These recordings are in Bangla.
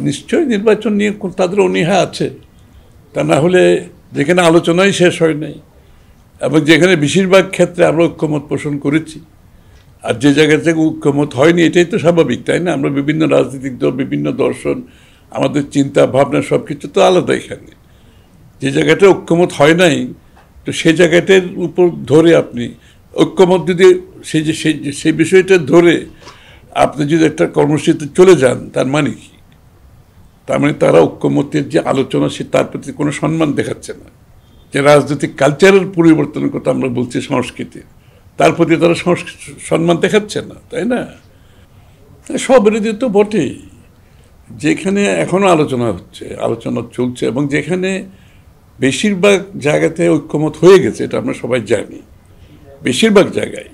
নিশ্চয়ই নির্বাচন নিয়ে তাদের অনীহা আছে। তা না হলে যেখানে আলোচনাই শেষ হয় নাই এবং যেখানে বেশিরভাগ ক্ষেত্রে আমরা ঐক্যমত পোষণ করেছি, আর যে জায়গা থেকে ঐক্যমত হয়নি, এটাই তো স্বাভাবিক, তাই না? আমরা বিভিন্ন রাজনৈতিক দল, বিভিন্ন দর্শন, আমাদের চিন্তা ভাবনা সব কিছু তো আলাদা। এখানে যে জায়গাটা ঐক্যমত হয় নাই, তো সেই জায়গাটার উপর ধরে আপনি ঐক্যমত যদি সেই বিষয়টা ধরে আপনি যদি একটা কর্মসূচিতে চলে যান, তার মানে কি? তার মানে তারা ঐক্যমতের যে আলোচনা, সে তার প্রতি কোনো সম্মান দেখাচ্ছে না। যে রাজনৈতিক কালচারের পরিবর্তনের কথা আমরা বলছি, সংস্কৃতির, তার প্রতি তারা সম্মান দেখাচ্ছে না, তাই না? সব বিরোধী তো বটেই। যেখানে এখনো আলোচনা হচ্ছে, আলোচনা চলছে, এবং যেখানে বেশিরভাগ জায়গাতে ঐক্যমত হয়ে গেছে, এটা আমরা সবাই জানি, বেশিরভাগ জায়গায়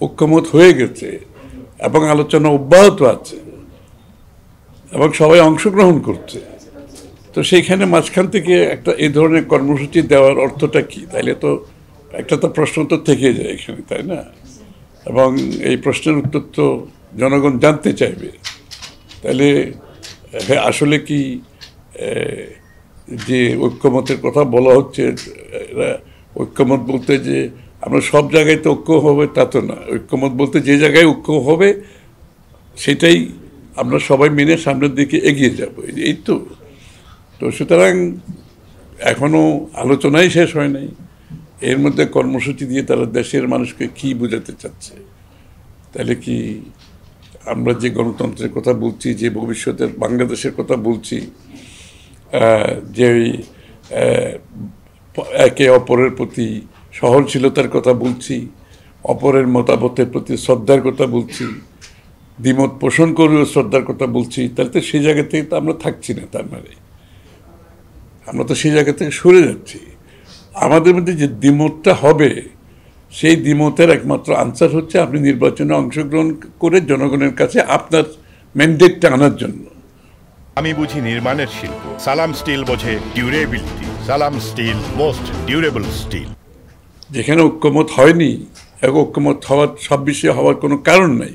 ঐক্যমত হয়ে গেছে এবং আলোচনা অব্যাহত আছে এবং সবাই অংশগ্রহণ করছে, তো সেইখানে মাঝখান থেকে একটা এই ধরনের কর্মসূচি দেওয়ার অর্থটা কি? তাইলে তো একটা তো প্রশ্ন তো থেকে যায় এখানে, তাই না? এবং এই প্রশ্নের উত্তর তো জনগণ জানতে চাইবে। তাহলে আসলে কি যে ঐক্যমতের কথা বলা হচ্ছে, ঐক্যমত বলতে যে আমরা সব জায়গায় তো ঐক্য হবে তা তো না। ঐক্যমত বলতে যে জায়গায় ঐক্য হবে সেটাই আমরা সবাই মেনে সামনের দিকে এগিয়ে যাব, এই তো। তো সুতরাং এখনও আলোচনাই শেষ হয় নাই, এর মধ্যে কর্মসূচি দিয়ে তারা দেশের মানুষকে কি বোঝাতে চাচ্ছে? তাহলে কি আমরা যে গণতন্ত্রের কথা বলছি, যে ভবিষ্যতের বাংলাদেশের কথা বলছি, যে একে অপরের প্রতি সহনশীলতার কথা বলছি, অপরের মতামতের প্রতি শ্রদ্ধার কথা বলছি, দ্বিমত পোষণ করেও শ্রদ্ধার কথা বলছি, তাহলে তো সেই জায়গা থেকে তো আমরা থাকছি না। তার মানে আমরা তো সেই জায়গা থেকে সরে যাচ্ছি। আমাদের মধ্যে যে দ্বিমতটা হবে, সেই দ্বিমতের একমাত্র আনসার হচ্ছে আপনি নির্বাচনে অংশগ্রহণ করে জনগণের কাছে আপনার ম্যান্ডেটটা আনার জন্য। আমি বুঝি নির্মাণের শিল্প, সালাম স্টিল বোঝে ডিউরেবিলিটি। সালাম স্টিল, মোস্ট ডিউরেবল স্টিল। যেখানে ঐক্যমত হয়নি, ঐক্যমত হওয়ার সব বিষয়ে হওয়ার কোনো কারণ নাই।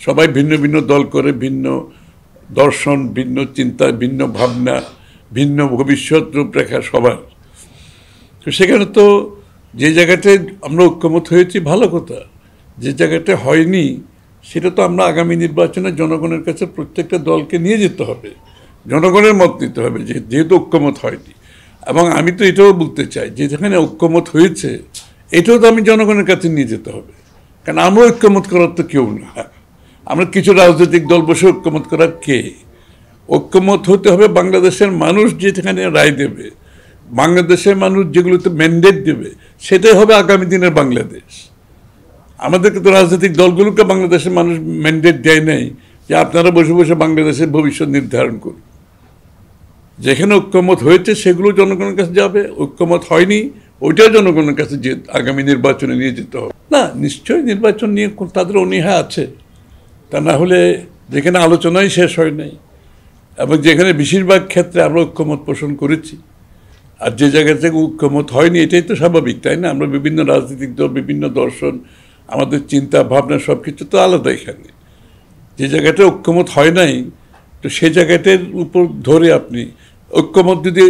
সবাই ভিন্ন ভিন্ন দল করে, ভিন্ন দর্শন, ভিন্ন চিন্তা, ভিন্ন ভাবনা, ভিন্ন ভবিষ্যৎ রূপরেখা সবার। তো সেখানে তো যে জায়গাটায় আমরা ঐক্যমত হয়েছি ভালো কথা, যে জায়গাটা হয়নি সেটা তো আমরা আগামী নির্বাচনে জনগণের কাছে প্রত্যেকটা দলকে নিয়ে যেতে হবে, জনগণের মত নিতে হবে, যেহেতু ঐক্যমত হয়নি। এবং আমি তো এটাও বলতে চাই যে যেখানে ঐক্যমত হয়েছে এটাও তো আমি জনগণের কাছে নিয়ে যেতে হবে, কারণ আমরা ঐক্যমত করার তো কেউ না। আমরা কিছু রাজনৈতিক দল বসে ঐক্যমত করার কে? ঐক্যমত হতে হবে বাংলাদেশের মানুষ যেখানে রায় দেবে, বাংলাদেশের মানুষ যেগুলোতে ম্যান্ডেট দেবে, সেটাই হবে আগামী দিনের বাংলাদেশ। আমাদেরকে তো রাজনৈতিক দলগুলোকে বাংলাদেশের মানুষ ম্যান্ডেট দেয় নাই যে আপনারা বসে বসে বাংলাদেশের ভবিষ্যৎ নির্ধারণ করুন। যেখানে ঐক্যমত হয়েছে সেগুলো জনগণের কাছে যাবে, ঐক্যমত হয়নি ওইটাও জনগণের কাছে যে আগামী নির্বাচনে নিয়ে যেতে হবে। না, নিশ্চয়ই নির্বাচন নিয়ে তাদের অনীহা আছে। তা না হলে যেখানে আলোচনাই শেষ হয় নাই এবং যেখানে বেশিরভাগ ক্ষেত্রে আমরা ঐক্যমত পোষণ করেছি, আর যে জায়গা থেকে ঐক্যমত হয়নি, এটাই তো স্বাভাবিক, তাই না? আমরা বিভিন্ন রাজনৈতিক দল, বিভিন্ন দর্শন, আমাদের চিন্তা ভাবনা সব কিছু তো আলাদা। এখানে যে জায়গাটা ঐক্যমত হয় নাই, তো সেই জায়গাটার উপর ধরে আপনি ঐক্যমত যদি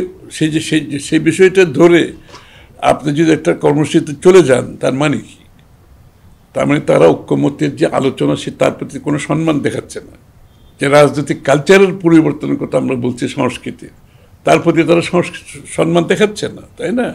সেই বিষয়টা ধরে আপনি যদি একটা কর্মসূচিতে চলে যান, তার মানে কি? তার মানে তারা ঐক্যমতের যে আলোচনা, সে তার প্রতি কোনো সম্মান দেখাচ্ছে না। যে রাজনৈতিক কালচারের পরিবর্তনের কথা আমরা বলছি, সংস্কৃতির, তার প্রতি তারা সম্মান দেখাচ্ছে না, তাই না?